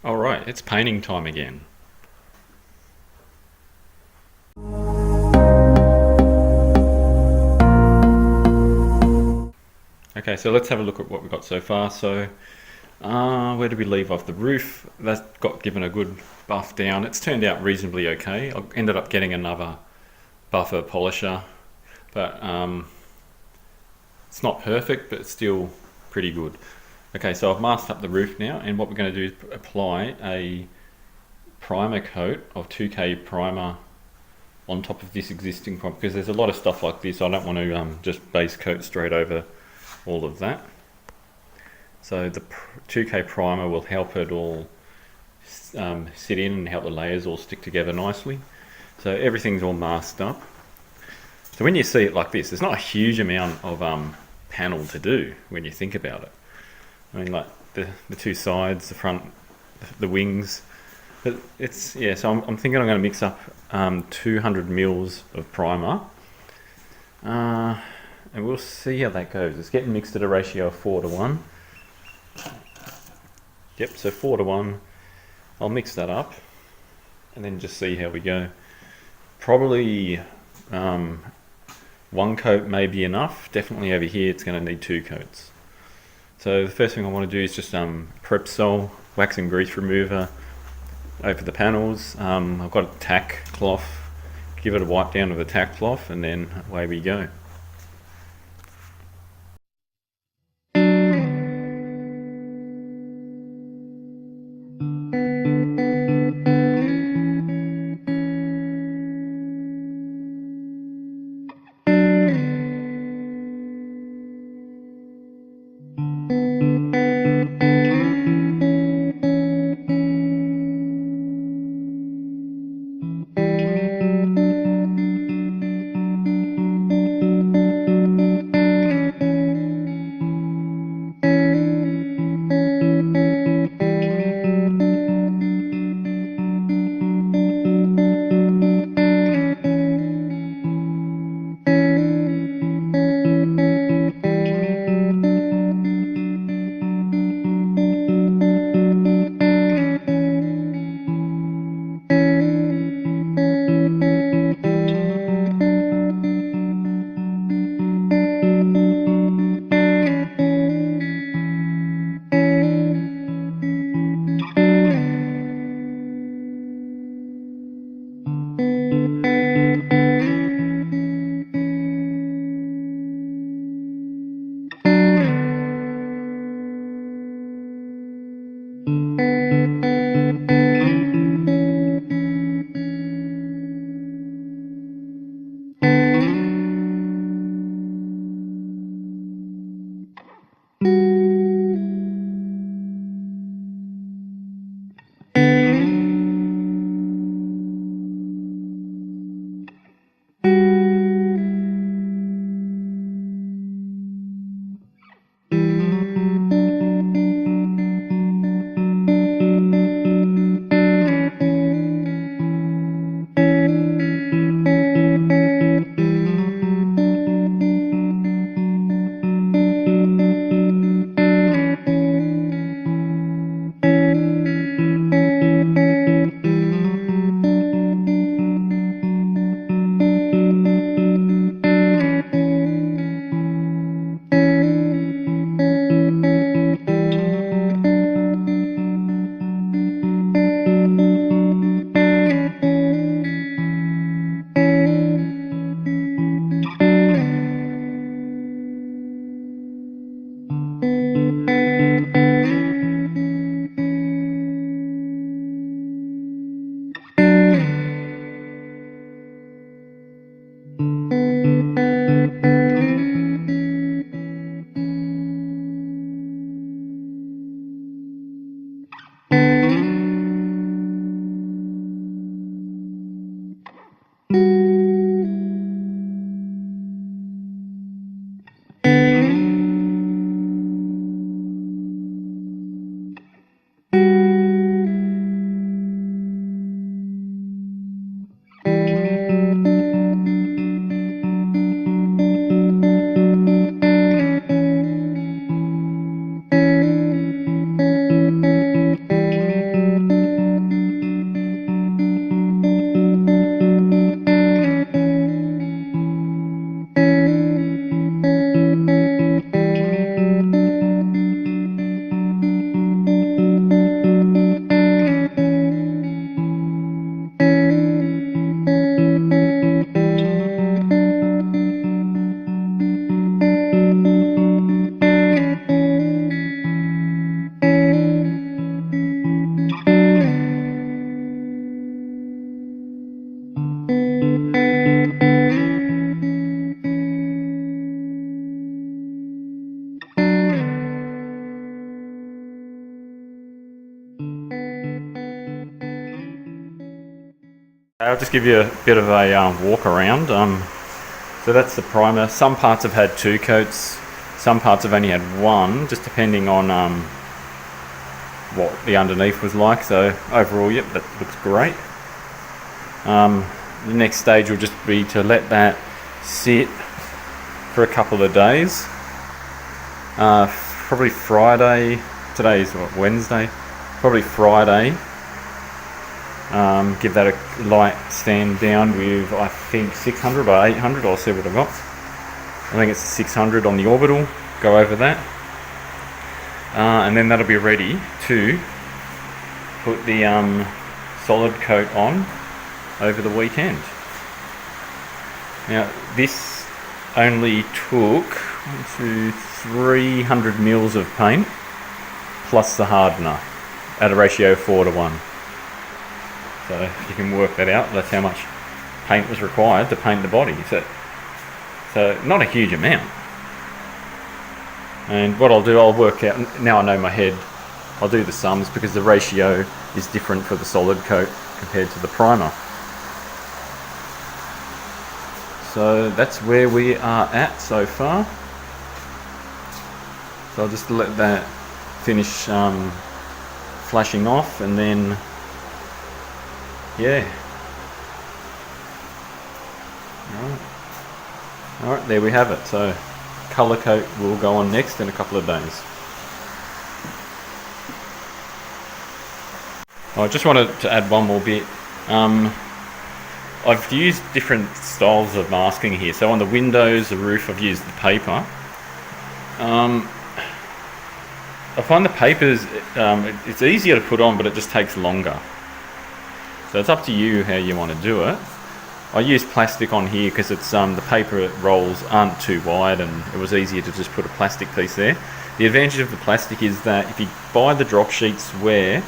Alright, it's painting time again. Okay, so let's have a look at what we've got so far. So, where did we leave off? The roof, that got given a good buff down. It's turned out reasonably okay. I ended up getting another buffer polisher, but it's not perfect, but it's still pretty good. Okay, so I've masked up the roof now, and what we're going to do is apply a primer coat of 2K primer on top of this existing primer, because there's a lot of stuff like this. I don't want to just base coat straight over all of that. So the 2K primer will help it all sit in and help the layers all stick together nicely. So everything's all masked up. So when you see it like this, there's not a huge amount of panel to do when you think about it. I mean, like the two sides, the front, the wings. But it's, yeah, so I'm thinking I'm going to mix up 200 mils of primer. And we'll see how that goes. It's getting mixed at a ratio of 4:1. Yep, so 4:1. I'll mix that up and then just see how we go. Probably one coat may be enough. Definitely over here it's going to need 2 coats. So the first thing I want to do is just Prepsol wax and grease remover over the panels. I've got a tack cloth. Give it a wipe down with a tack cloth and then away we go. I'll just give you a bit of a walk around. So that's the primer. Some parts have had 2 coats, some parts have only had 1, just depending on what the underneath was like. So overall, yep, that looks great. The next stage will just be to let that sit for a couple of days. Probably Friday. Today's Wednesday. Probably Friday. Give that a light stand down with, I think, 600 or 800. I'll see what I've got. I think it's 600 on the orbital. Go over that. And then that'll be ready to put the solid coat on over the weekend. Now this only took 300 mils of paint plus the hardener at a ratio of 4:1. So you can work that out. That's how much paint was required to paint the body. So not a huge amount. And what I'll do, I'll work out, now I know my head, I'll do the sums because the ratio is different for the solid coat compared to the primer. So that's where we are at so far. So I'll just let that finish flashing off, and then yeah. Alright, there we have it. So colour coat will go on next in a couple of days. I just wanted to add one more bit. I've used different styles of masking here. So on the windows, the roof, I've used the paper. I find the papers, it's easier to put on, but it just takes longer. So it's up to you how you want to do it. I use plastic on here because it's the paper rolls aren't too wide, and it was easier to just put a plastic piece there. The advantage of the plastic is that if you buy the drop sheets where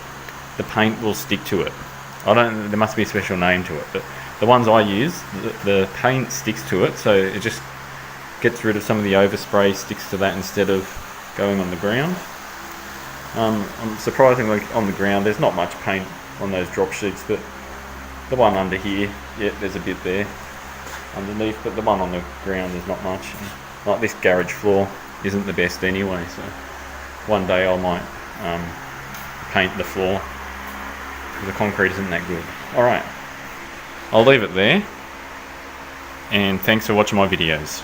the paint will stick to it. There must be a special name to it, but the ones I use, the paint sticks to it, so it just gets rid of some of the overspray, sticks to that instead of going on the ground. Surprisingly, on the ground there's not much paint on those drop sheets, but the one under here, yeah, there's a bit there underneath, but the one on the ground there's not much. Like this garage floor isn't the best anyway, so one day I might paint the floor because the concrete isn't that good. Alright, I'll leave it there, and thanks for watching my videos.